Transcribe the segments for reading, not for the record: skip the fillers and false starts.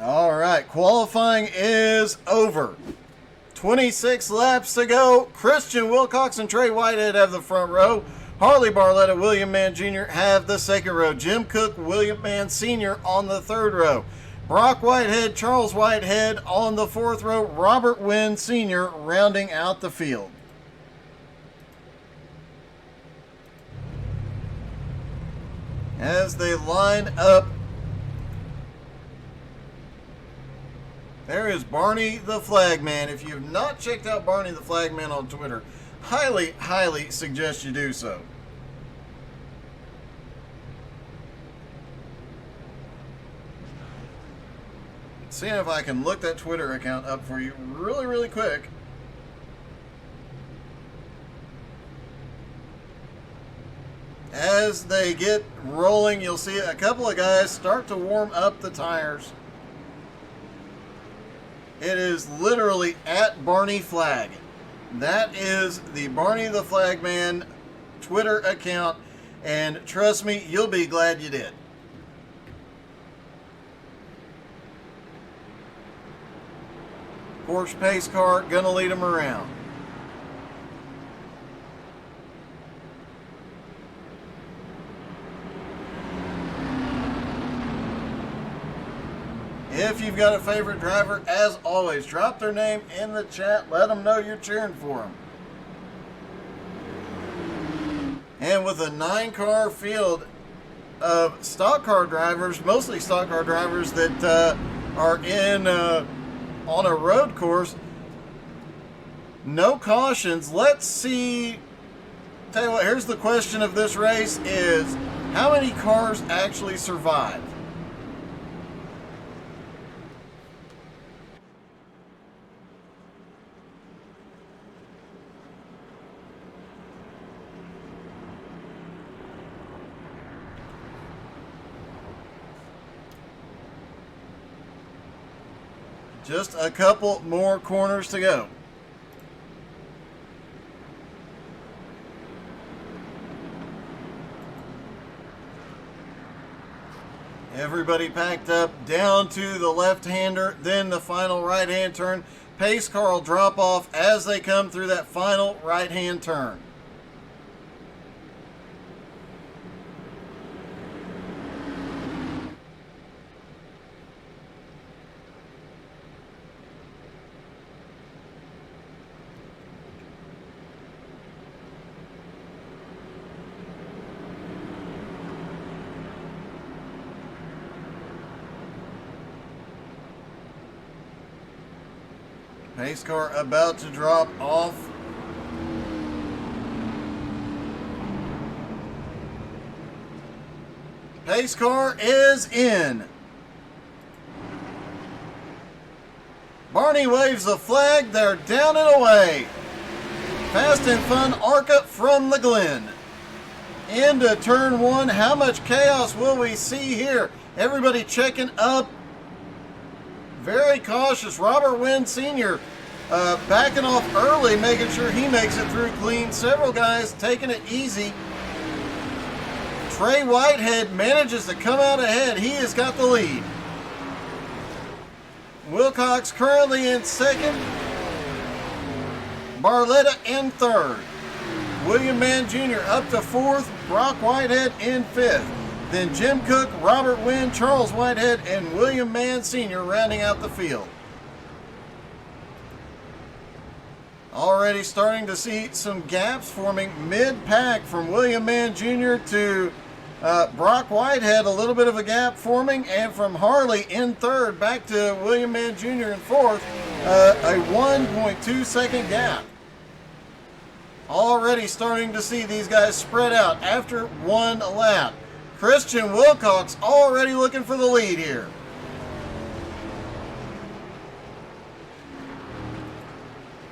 All right, qualifying is over. 26 laps to go. Christian Wilcox and Trey Whitehead have the front row. Harley Barletta, William Mann Jr. have the second row. Jim Cook, William Mann Sr. on the third row. Brock Whitehead, Charles Whitehead on the fourth row. Robert Wynn Sr. rounding out the field. As they line up, there is Barney the Flagman. If you have not checked out Barney the Flagman on Twitter, highly, highly suggest you do so. Seeing if I can look that Twitter account up for you really, really quick. As they get rolling, you'll see a couple of guys start to warm up the tires. It is literally at Barney Flag. That is the Barney the Flagman Twitter account, and trust me, you'll be glad you did. Porsche pace car gonna lead them around. If you've got a favorite driver, as always, drop their name in the chat. Let them know you're cheering for them. And with a 9-car field of stock car drivers, mostly stock car drivers that are in on a road course, no cautions. Let's see. Tell you what, here's the question of this race is, how many cars actually survived? Just a couple more corners to go. Everybody packed up down to the left-hander, then the final right-hand turn. Pace car will drop off as they come through that final right-hand turn. Pace car about to drop off. Pace car is in. Barney waves the flag. They're down and away. Fast and fun ARCA from the Glen. Into turn one. How much chaos will we see here? Everybody checking up. Very cautious. Robert Wynn Sr. Backing off early, making sure he makes it through clean. Several guys taking it easy. Trey Whitehead manages to come out ahead. He has got the lead. Wilcox currently in second. Barletta in third. William Mann Jr. up to fourth. Brock Whitehead in fifth. Then Jim Cook, Robert Wynn, Charles Whitehead, and William Mann Sr. rounding out the field. Already starting to see some gaps forming mid-pack from William Mann Jr. to Brock Whitehead, a little bit of a gap forming, and from Harley in third back to William Mann Jr. in fourth, a 1.2 second gap. Already starting to see these guys spread out after one lap. Christian Wilcox already looking for the lead here.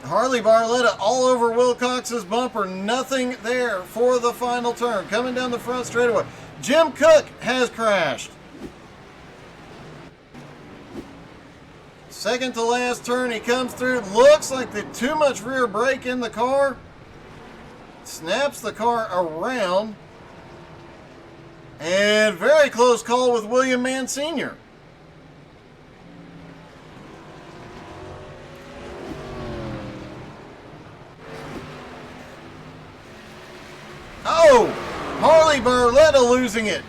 Harley Barletta all over Wilcox's bumper. Nothing there for the final turn. Coming down the front straightaway. Jim Cook has crashed. Second to last turn, he comes through. Looks like the too much rear brake in the car. Snaps the car around. And very close call with William Mann Sr. Harley Barletta losing it.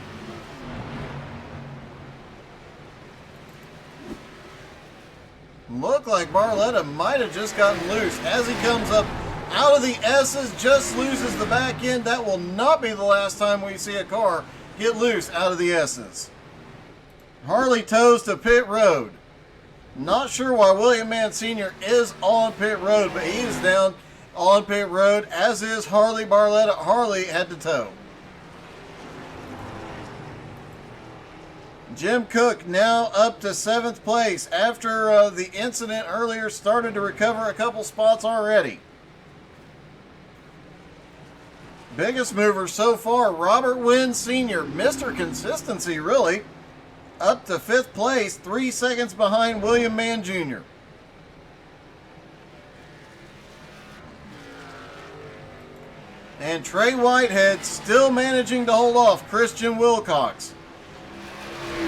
Looked like Barletta might have just gotten loose. As he comes up out of the S's, just loses the back end. That will not be the last time we see a car get loose out of the S's. Harley tows to pit road. Not sure why William Mann Sr. is on pit road, but he is down on pit road, as is Harley Barletta. Harley had to tow. Jim Cook now up to 7th place after the incident earlier started to recover a couple spots already. Biggest mover so far, Robert Wynn Sr., Mr. Consistency really, up to 5th place, 3 seconds behind William Mann Jr. And Trey Whitehead still managing to hold off Christian Wilcox.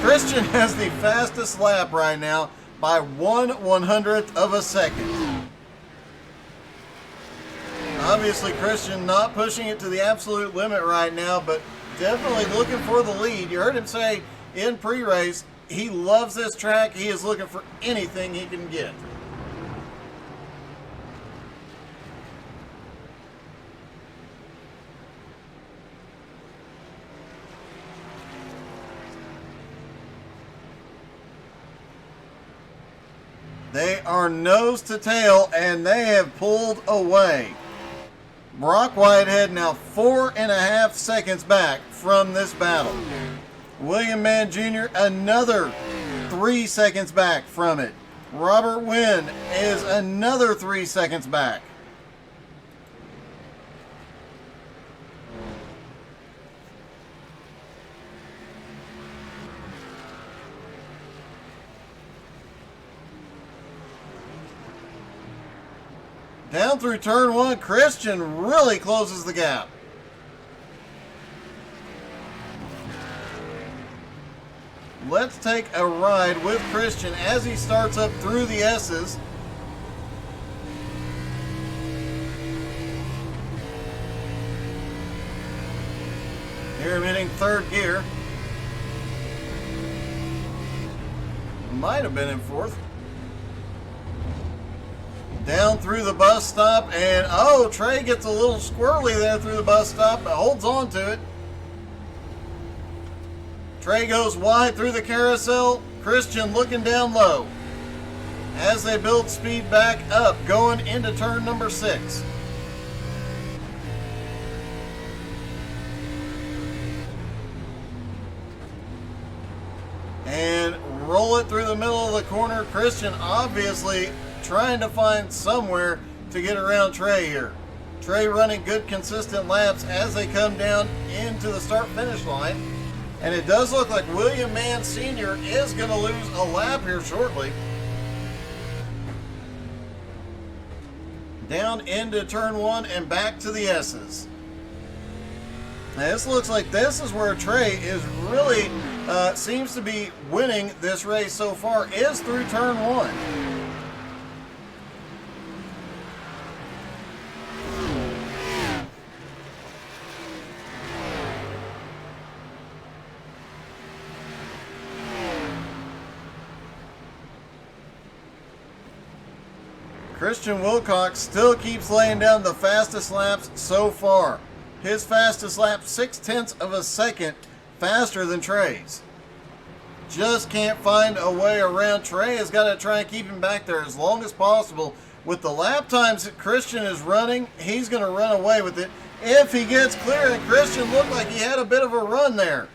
Christian has the fastest lap right now by 1/100th of a second. Obviously, Christian not pushing it to the absolute limit right now, but definitely looking for the lead. You heard him say in pre-race, he loves this track. He is looking for anything he can get. They are nose to tail, and they have pulled away. Brock Whitehead now 4.5 seconds back from this battle. William Mann Jr. another 3 seconds back from it. Robert Wynn is another 3 seconds back. Down through turn 1, Christian really closes the gap. Let's take a ride with Christian as he starts up through the S's. Here I'm hitting 3rd gear. Might have been in 4th. Down through the bus stop, and oh, Trey gets a little squirrely there through the bus stop, but holds on to it. Trey goes wide through the carousel. Christian looking down low as they build speed back up, going into turn number 6. And roll it through the middle of the corner. Christian obviously trying to find somewhere to get around Trey here. Trey running good consistent laps as they come down into the start-finish line. And it does look like William Mann Sr. is going to lose a lap here shortly. Down into turn 1 and back to the S's. Now this looks like this is where Trey is really seems to be winning this race so far, is through turn 1. Christian Wilcox still keeps laying down the fastest laps so far. His fastest lap, 0.6 of a second faster than Trey's. Just can't find a way around. Trey has got to try and keep him back there as long as possible. With the lap times that Christian is running, he's going to run away with it if he gets clear. And Christian looked like he had a bit of a run there.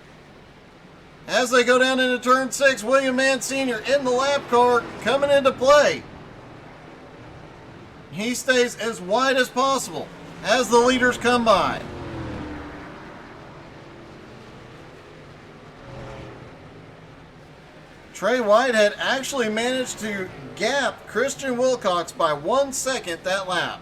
As they go down into turn 6, William Mann Sr. in the lap car coming into play. He stays as wide as possible as the leaders come by. Trey Whitehead actually managed to gap Christian Wilcox by 1 second that lap.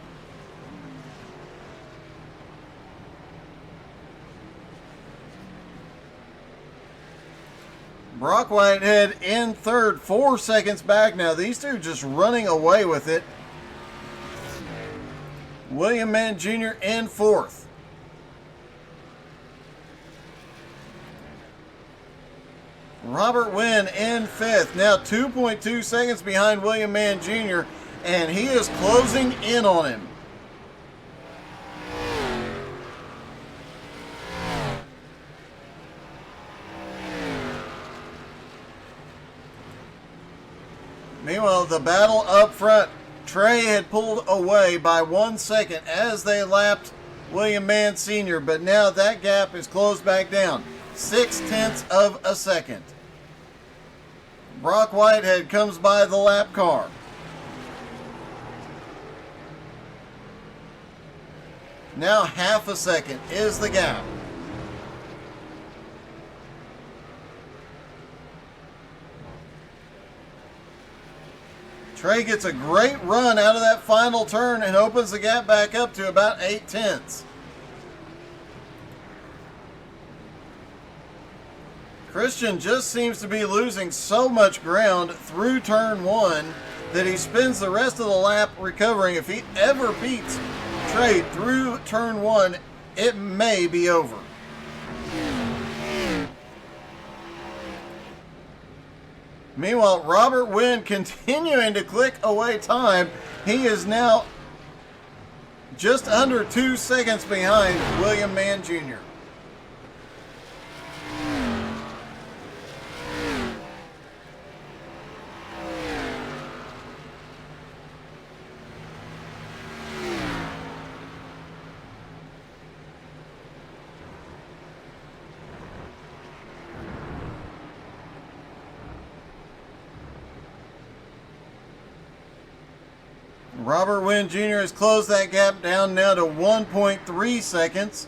Brock Whitehead in 3rd, 4 seconds back now. These two just running away with it. William Mann Jr. in 4th. Robert Wynn in 5th, now 2.2 seconds behind William Mann Jr., and he is closing in on him. Meanwhile, the battle up front, Trey had pulled away by 1 second as they lapped William Mann Sr., but now that gap is closed back down, 0.6 of a second. Brock Whitehead comes by the lap car. Now 0.5 second is the gap. Trey gets a great run out of that final turn and opens the gap back up to about 0.8. Christian just seems to be losing so much ground through turn 1 that he spends the rest of the lap recovering. If he ever beats Trey through turn 1, it may be over. Meanwhile, Robert Wynn continuing to click away time. He is now just under 2 seconds behind William Mann Jr. Robert Wynn Jr. has closed that gap down now to 1.3 seconds,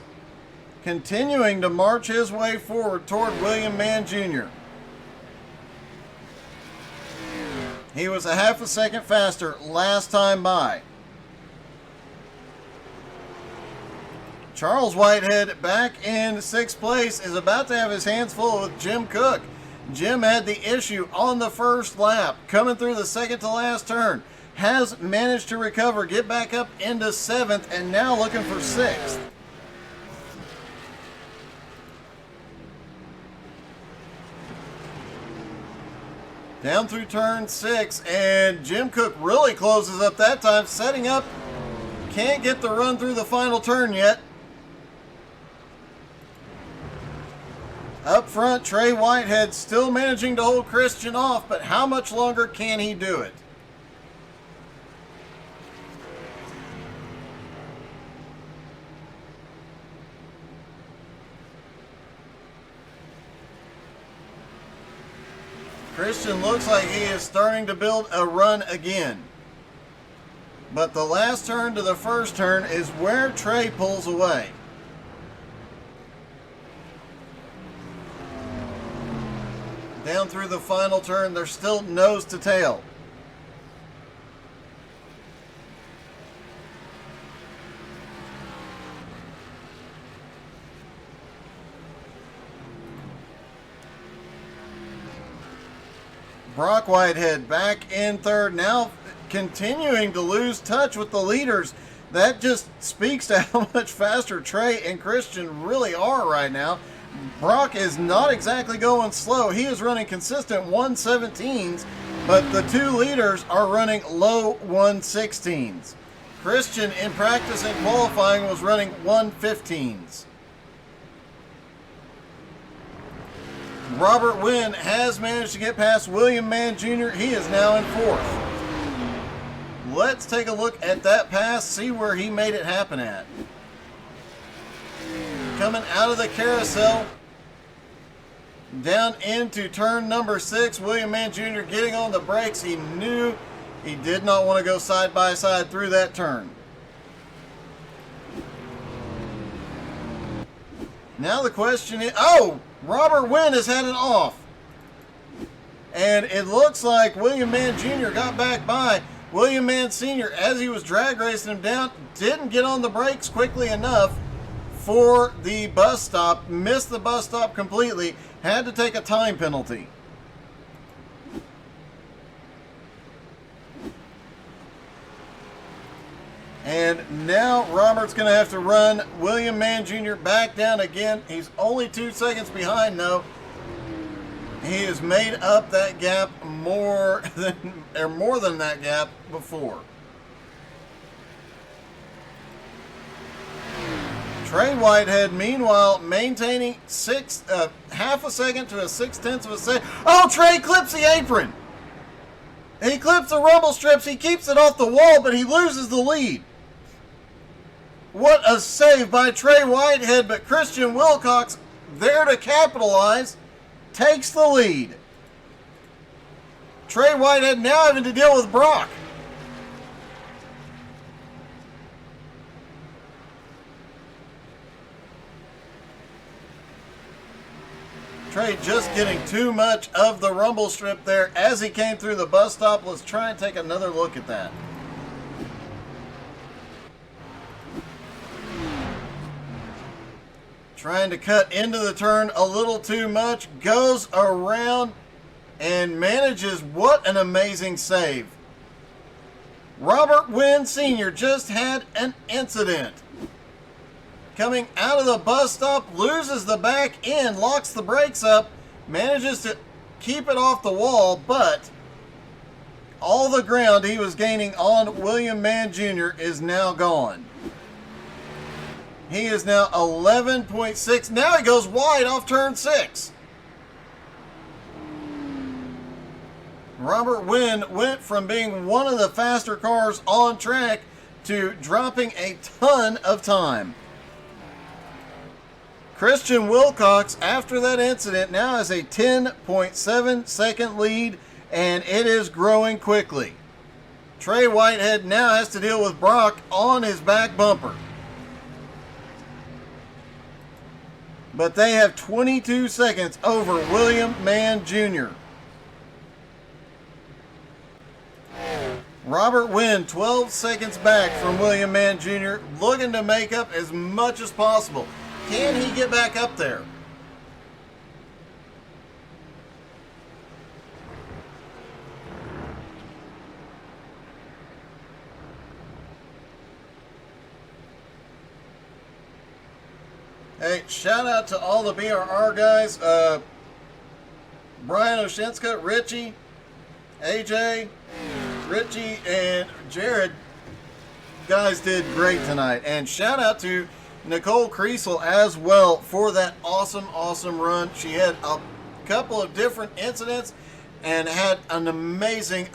continuing to march his way forward toward William Mann Jr. He was a 0.5 second faster last time by. Charles Whitehead, back in 6th place, is about to have his hands full with Jim Cook. Jim had the issue on the first lap, coming through the second to last turn. Has managed to recover, get back up into 7th, and now looking for 6th. Down through turn 6, and Jim Cook really closes up that time, setting up. Can't get the run through the final turn yet. Up front, Trey Whitehead still managing to hold Christian off, but how much longer can he do it? Christian looks like he is starting to build a run again. But the last turn to the first turn is where Trey pulls away. Down through the final turn, they're still nose to tail. Brock Whitehead back in 3rd, now continuing to lose touch with the leaders. That just speaks to how much faster Trey and Christian really are right now. Brock is not exactly going slow. He is running consistent 117s, but the 2 leaders are running low 116s. Christian in practice and qualifying was running 115s. Robert Wynn has managed to get past William Mann Jr. He is now in 4th. Let's take a look at that pass, see where he made it happen at. Coming out of the carousel, down into turn number 6, William Mann Jr. getting on the brakes. He knew he did not want to go side by side through that turn. Now the question is, Robert Wynn has had it off. And it looks like William Mann Jr. got back by. William Mann Sr., as he was drag racing him down, didn't get on the brakes quickly enough for the bus stop. Missed the bus stop completely. Had to take a time penalty. And now Robert's going to have to run William Mann Jr. back down again. He's only 2 seconds behind, though. He has made up that gap more than that gap before. Trey Whitehead, meanwhile, maintaining half a second to a 0.6 of a second. Oh, Trey clips the apron. He clips the rumble strips. He keeps it off the wall, but he loses the lead. What a save by Trey Whitehead, but Christian Wilcox, there to capitalize, takes the lead. Trey Whitehead now having to deal with Brock. Trey just getting too much of the rumble strip there as he came through the bus stop. Let's try and take another look at that. Trying to cut into the turn a little too much. Goes around and manages. What an amazing save. Robert Wynn Sr. just had an incident. Coming out of the bus stop, loses the back end, locks the brakes up, manages to keep it off the wall, but all the ground he was gaining on William Mann Jr. is now gone. He is now 11.6. Now he goes wide off turn 6. Robert Wynn went from being one of the faster cars on track to dropping a ton of time. Christian Wilcox, after that incident, now has a 10.7 second lead, and it is growing quickly. Trey Whitehead now has to deal with Brock on his back bumper. But they have 22 seconds over William Mann Jr. Robert Wynn 12 seconds back from William Mann Jr., looking to make up as much as possible. Can he get back up there? Hey, shout out to all the BRR guys. Brian Oshinska, Richie, AJ, Richie, and Jared. Guys did great tonight. And shout out to Nicole Creasel as well for that awesome run. She had a couple of different incidents and had an amazing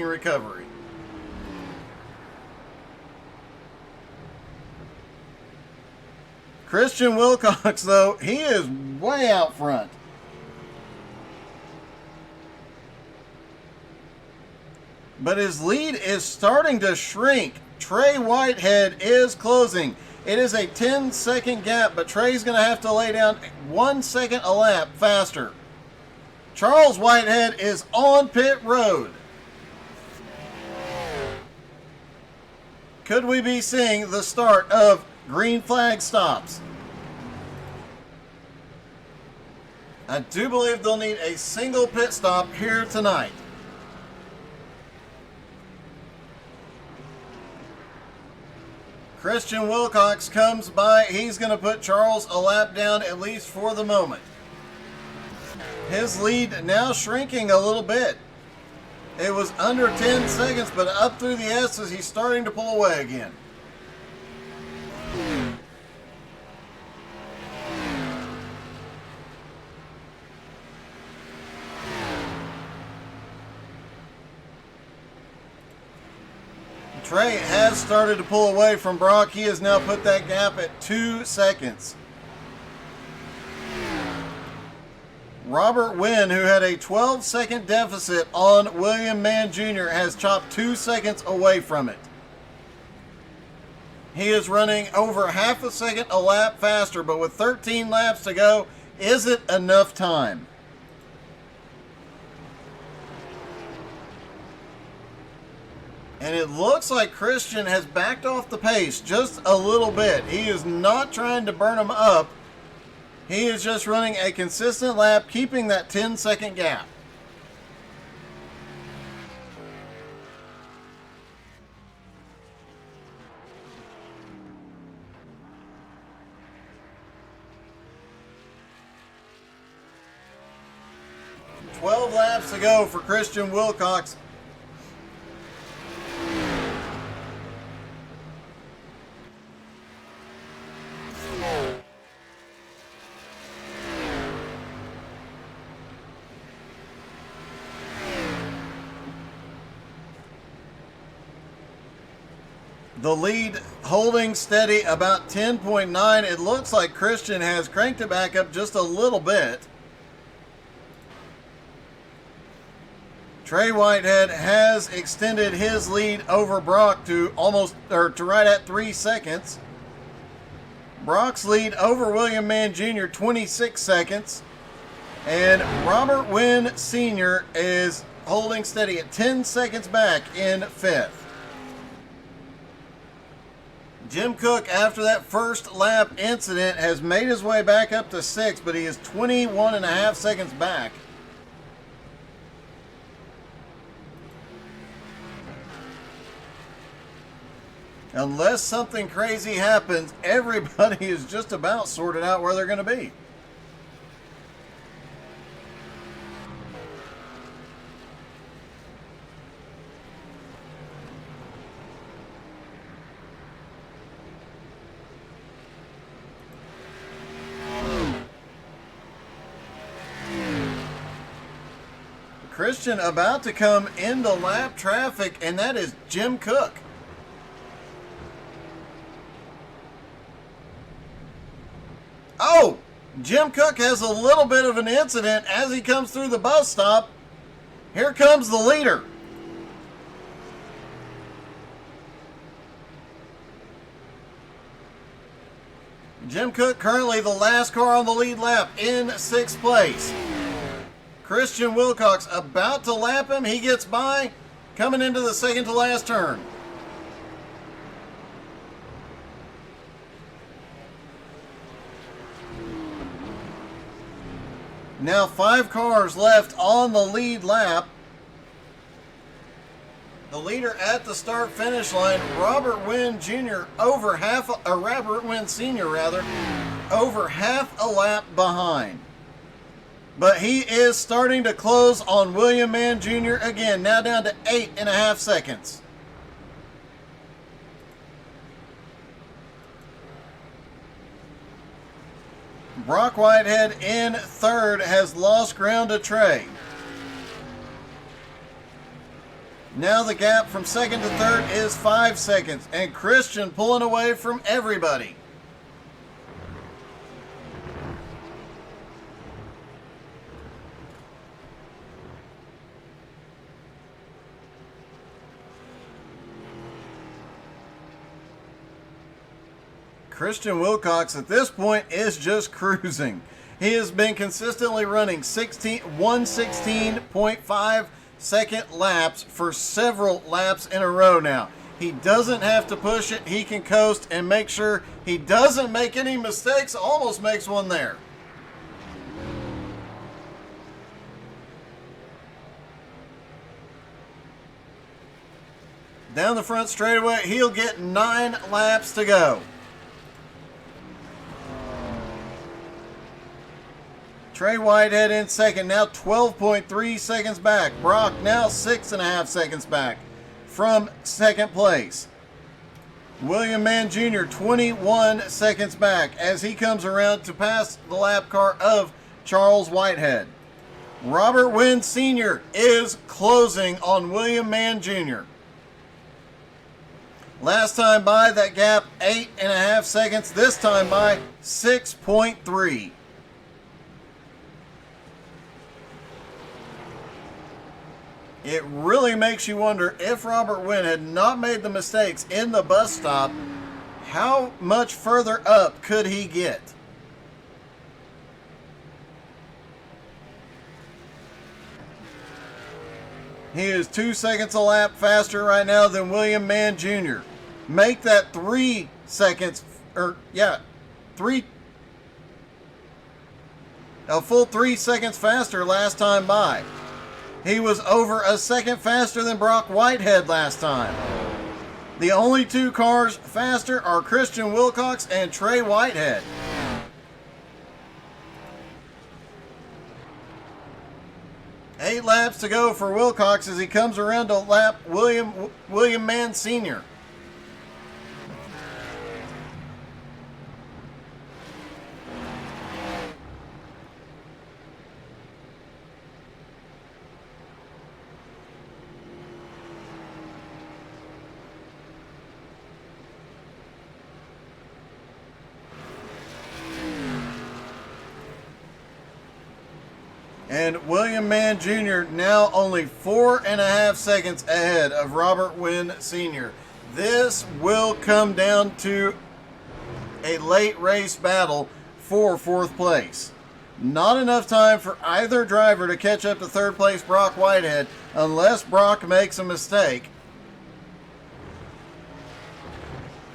recovery. Christian Wilcox, though, he is way out front. But his lead is starting to shrink. Trey Whitehead is closing. It is a 10-second gap, but Trey's going to have to lay down 1 second a lap faster. Charles Whitehead is on pit road. Could we be seeing the start of green flag stops? I do believe they'll need a single pit stop here tonight. Christian Wilcox comes by. He's going to put Charles a lap down, at least for the moment. His lead now shrinking a little bit. It was under 10 seconds, but up through the S's, he's starting to pull away again. Trey has started to pull away from Brock. He has now put that gap at 2 seconds. Robert Wynn, who had a 12-second deficit on William Mann Jr., has chopped 2 seconds away from it. He is running over half a second a lap faster, but with 13 laps to go, is it enough time? And it looks like Christian has backed off the pace just a little bit. He is not trying to burn him up. He is just running a consistent lap, keeping that 10-second gap. 12 laps to go for Christian Wilcox. The lead holding steady about 10.9. It looks like Christian has cranked it back up just a little bit. Trey Whitehead has extended his lead over Brock to right at 3 seconds. Brock's lead over William Mann Jr. 26 seconds. And Robert Wynn Sr. is holding steady at 10 seconds back in 5th. Jim Cook, after that first lap incident, has made his way back up to 6th, but he is 21.5 seconds back. Unless something crazy happens, everybody is just about sorted out where they're going to be. Christian about to come into lap traffic, and that is Jim Cook. Oh, Jim Cook has a little bit of an incident as he comes through the bus stop. Here comes the leader. Jim Cook currently the last car on the lead lap in 6th place. Christian Wilcox about to lap him. He gets by, coming into the second to last turn. Now 5 cars left on the lead lap. The leader at the start-finish line, Robert Wynn Jr. Robert Wynn Sr. over half a lap behind. But he is starting to close on William Mann Jr. again, now down to 8.5 seconds. Brock Whitehead in 3rd has lost ground to Trey. Now the gap from 2nd to 3rd is 5 seconds, and Christian pulling away from everybody. Christian Wilcox at this point is just cruising. He has been consistently running 116.5 second laps for several laps in a row now. He doesn't have to push it. He can coast and make sure he doesn't make any mistakes. Almost makes one there. Down the front straightaway, he'll get 9 laps to go. Trey Whitehead in 2nd, now 12.3 seconds back. Brock now 6.5 seconds back from 2nd place. William Mann Jr. 21 seconds back as he comes around to pass the lap car of Charles Whitehead. Robert Wynn Sr. is closing on William Mann Jr. Last time by, that gap 8.5 seconds. This time by 6.3. It really makes you wonder, if Robert Wynn had not made the mistakes in the bus stop, how much further up could he get? He is 2 seconds a lap faster right now than William Mann Jr. Make that 3 seconds, a full 3 seconds faster last time by. He was over a second faster than Brock Whitehead last time. The only 2 cars faster are Christian Wilcox and Trey Whitehead. laps to go for Wilcox as he comes around to lap William Mann Sr. And William Mann Jr. now only 4.5 seconds ahead of Robert Wynn Sr. This will come down to a late race battle for 4th place. Not enough time for either driver to catch up to 3rd place Brock Whitehead unless Brock makes a mistake.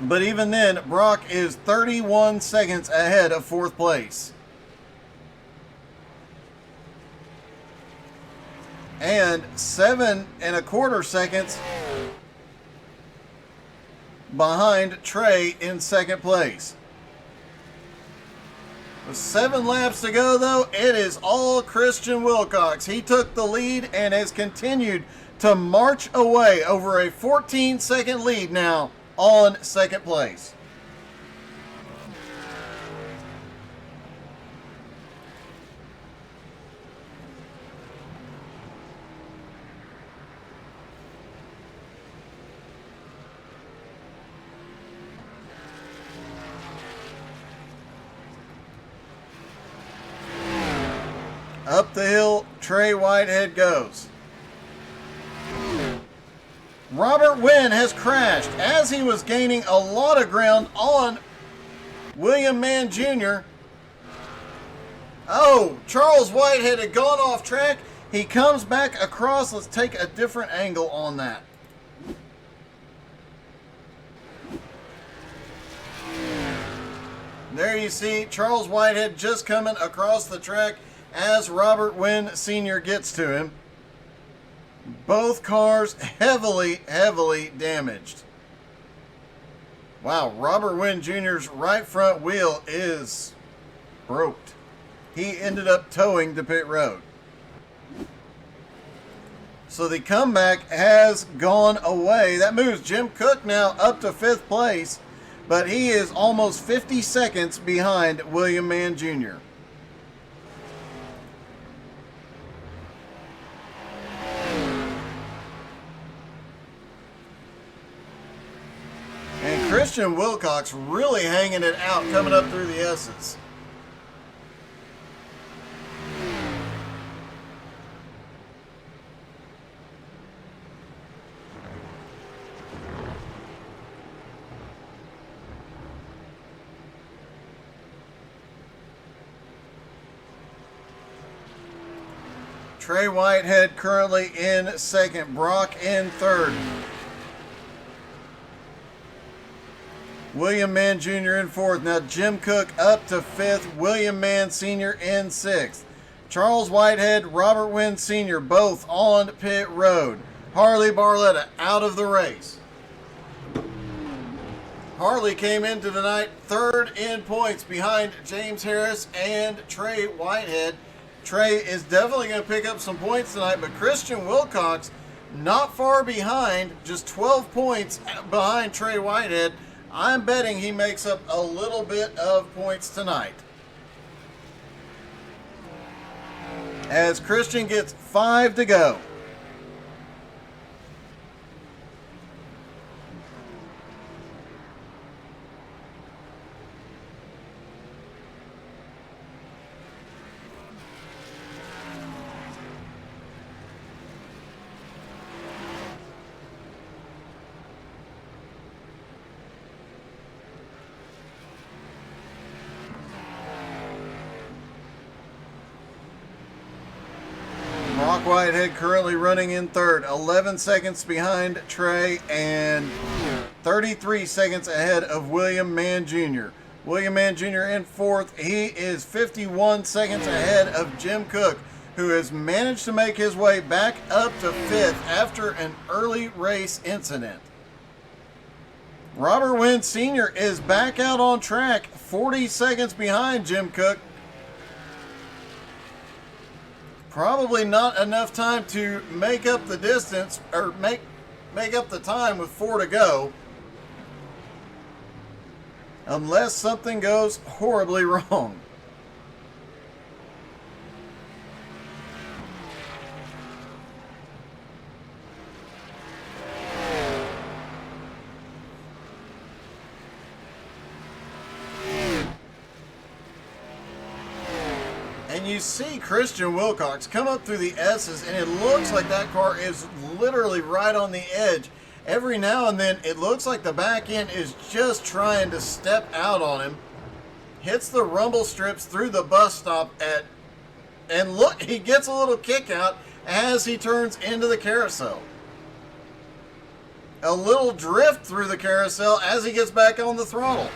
But even then, Brock is 31 seconds ahead of 4th place. And 7.25 seconds behind Trey in 2nd place. With 7 laps to go, though, it is all Christian Wilcox. He took the lead and has continued to march away over a 14-second lead now on 2nd place. Up the hill, Trey Whitehead goes. Robert Wynn has crashed as he was gaining a lot of ground on William Mann Jr. Oh, Charles Whitehead had gone off track. He comes back across. Let's take a different angle on that. There you see Charles Whitehead just coming across the track as Robert Wynn Sr. gets to him. Both cars heavily damaged. Wow, Robert Wynn Jr.'s right front wheel is broke. He ended up towing the pit road. So the comeback has gone away. That moves Jim Cook now up to 5th place, but he is almost 50 seconds behind William Mann Jr. And Christian Wilcox really hanging it out coming up through the S's. Trey Whitehead currently in 2nd. Brock in 3rd. William Mann Jr. in 4th. Now Jim Cook up to 5th. William Mann Sr. in 6th. Charles Whitehead, Robert Wynn Sr. both on pit road. Harley Barletta out of the race. Harley came into the night 3rd in points behind James Harris and Trey Whitehead. Trey is definitely going to pick up some points tonight, but Christian Wilcox not far behind, just 12 points behind Trey Whitehead. I'm betting he makes up a little bit of points tonight. As Christian gets 5 to go. Brock Whitehead currently running in 3rd, 11 seconds behind Trey and 33 seconds ahead of William Mann Jr. William Mann Jr. in 4th. He is 51 seconds ahead of Jim Cook, who has managed to make his way back up to 5th after an early race incident. Robert Wynn Sr. is back out on track, 40 seconds behind Jim Cook. Probably not enough time to make up the distance, or make up the time with 4 to go. Unless something goes horribly wrong. And you see Christian Wilcox come up through the S's, and it looks like that car is literally right on the edge. Every now and then, it looks like the back end is just trying to step out on him. Hits the rumble strips through the bus stop and look, he gets a little kick out as he turns into the carousel. A little drift through the carousel as he gets back on the throttle.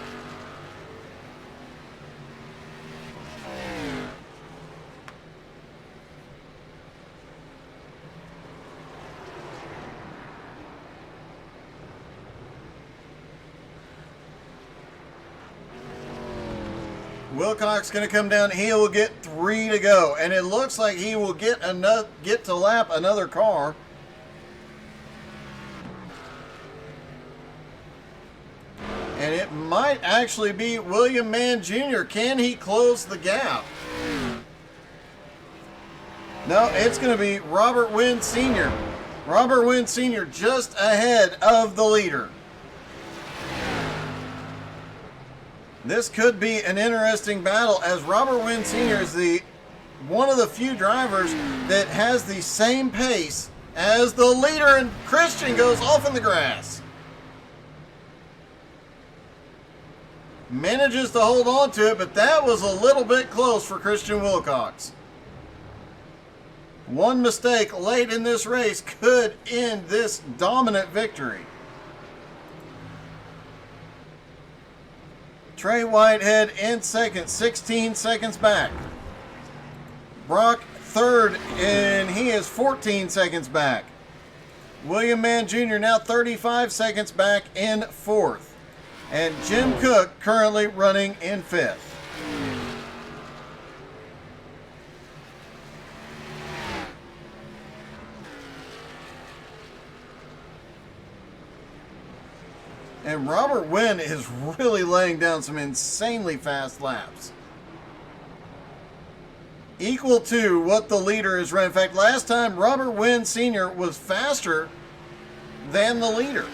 Wilcox going to come down. He will get 3 to go, and it looks like he will get to lap another car. And it might actually be William Mann Jr. Can he close the gap? No, it's going to be Robert Wynn Sr. Robert Wynn Sr. just ahead of the leader. This could be an interesting battle, as Robert Wynn Sr. is one of the few drivers that has the same pace as the leader, and Christian goes off in the grass. Manages to hold on to it, but that was a little bit close for Christian Wilcox. One mistake late in this race could end this dominant victory. Trey Whitehead in second, 16 seconds back. Brock third, and he is 14 seconds back. William Mann Jr. now 35 seconds back in fourth. And Jim Cook currently running in fifth. And Robert Wynn is really laying down some insanely fast laps. Equal to what the leader is running. In fact, last time Robert Wynn Sr. was faster than the leader.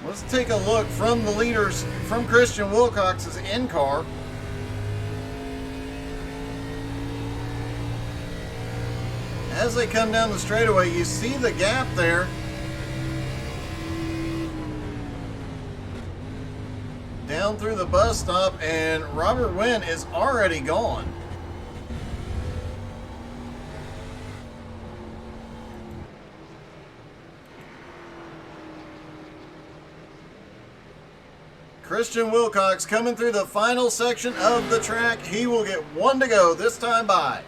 Let's take a look from the leaders, from Christian Wilcox's in-car. As they come down the straightaway, you see the gap there. Down through the bus stop, and Robert Wynn is already gone. Christian Wilcox coming through the final section of the track. He will get 1 to go this time by.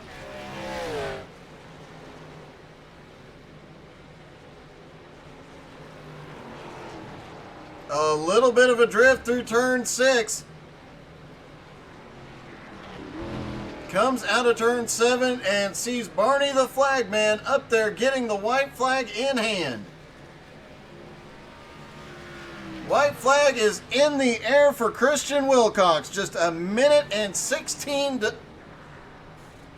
A little bit of a drift through turn 6. Comes out of turn 7 and sees Barney the flagman up there getting the white flag in hand. White flag is in the air for Christian Wilcox. Just a minute and 16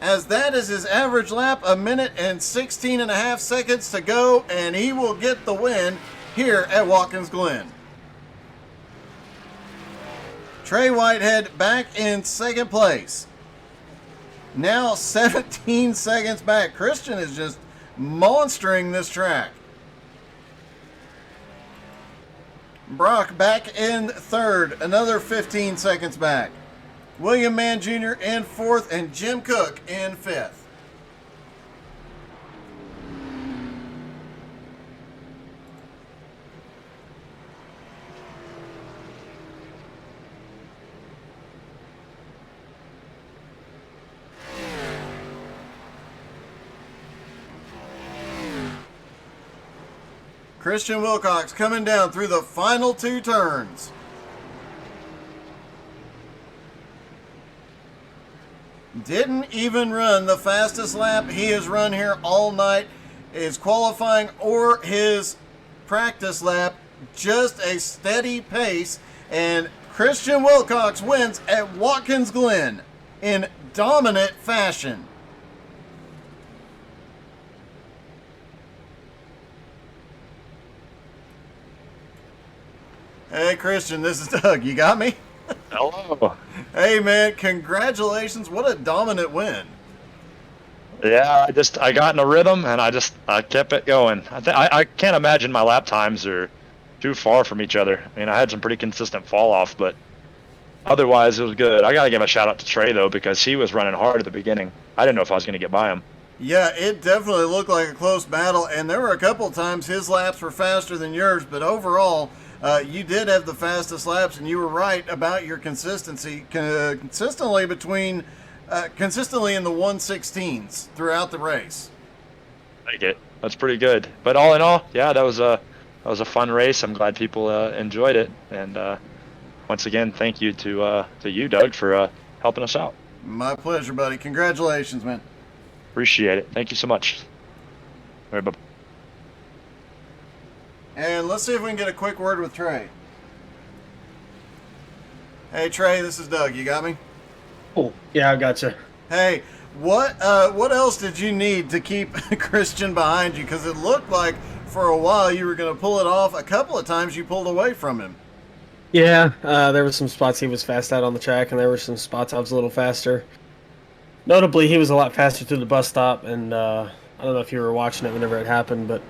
as that is his average lap. A minute and 16 and a half seconds to go, and he will get the win here at Watkins Glen. Trey Whitehead back in second place. Now 17 seconds back. Christian is just monstering this track. Brock back in third, another 15 seconds back. William Mann Jr. in fourth, and Jim Cook in fifth. Christian Wilcox coming down through the final 2 turns. didn't even run the fastest lap he has run here all night, his qualifying or his practice lap, just a steady pace, and Christian Wilcox wins at Watkins Glen in dominant fashion. Hey Christian, this is Doug. You got me? Hello. Hey man, congratulations. What a dominant win. Yeah, I got in a rhythm and I kept it going. I can't imagine my lap times are too far from each other. I mean, I had some pretty consistent fall off, but otherwise it was good. I got to give a shout out to Trey though, because he was running hard at the beginning. I didn't know if I was going to get by him. Yeah, it definitely looked like a close battle, and there were a couple of times his laps were faster than yours, but overall, you did have the fastest laps, and you were right about your consistency. Consistently in the 116s throughout the race. Take it. That's pretty good. But all in all, yeah, that was a fun race. I'm glad people enjoyed it, and once again, thank you to you, Doug, for helping us out. My pleasure, buddy. Congratulations, man. Appreciate it. Thank you so much. All right, bye. And let's see if we can get a quick word with Trey. Hey Trey, this is Doug. You got me? Oh, yeah, I gotcha. Hey, what else did you need to keep Christian behind you? Because it looked like for a while you were going to pull it off. A couple of times you pulled away from him. Yeah, there were some spots he was fast out on the track, and there were some spots I was a little faster. Notably, he was a lot faster through the bus stop, and I don't know if you were watching it whenever it happened, but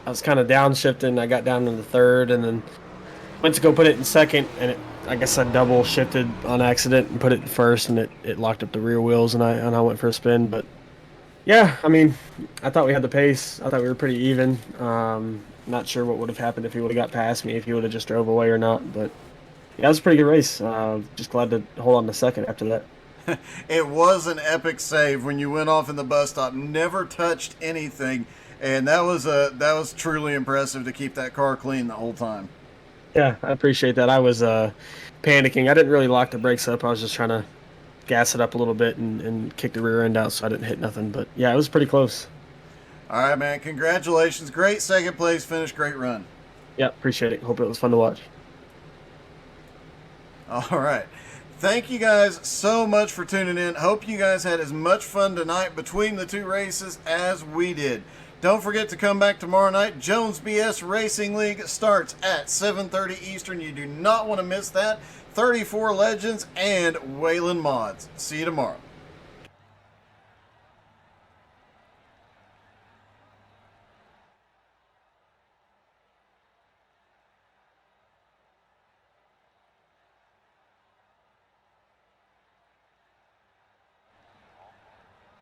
I was kind of downshifting. I got down to the third, and then went to go put it in second, and I guess I double shifted on accident and put it in first, and it locked up the rear wheels, and I went for a spin. But yeah, I mean, I thought we had the pace. I thought we were pretty even. Not sure what would have happened if he would have got past me, if he would have just drove away or not. But yeah, it was a pretty good race. Just glad to hold on to second after that. It was an epic save when you went off in the bus stop. Never touched anything, and that was truly impressive to keep that car clean the whole time. Yeah, I appreciate that. I was panicking. I didn't really lock the brakes up. I was just trying to gas it up a little bit and kick the rear end out so I didn't hit nothing. But yeah, it was pretty close. All right, man. Congratulations. Great second place finish. Great run. Yeah, appreciate it. Hope it was fun to watch. All right. Thank you guys so much for tuning in. Hope you guys had as much fun tonight between the two races as we did. Don't forget to come back tomorrow night. Jones BS Racing League starts at 7:30 Eastern. You do not want to miss that. 34 Legends and Wayland Mods. See you tomorrow.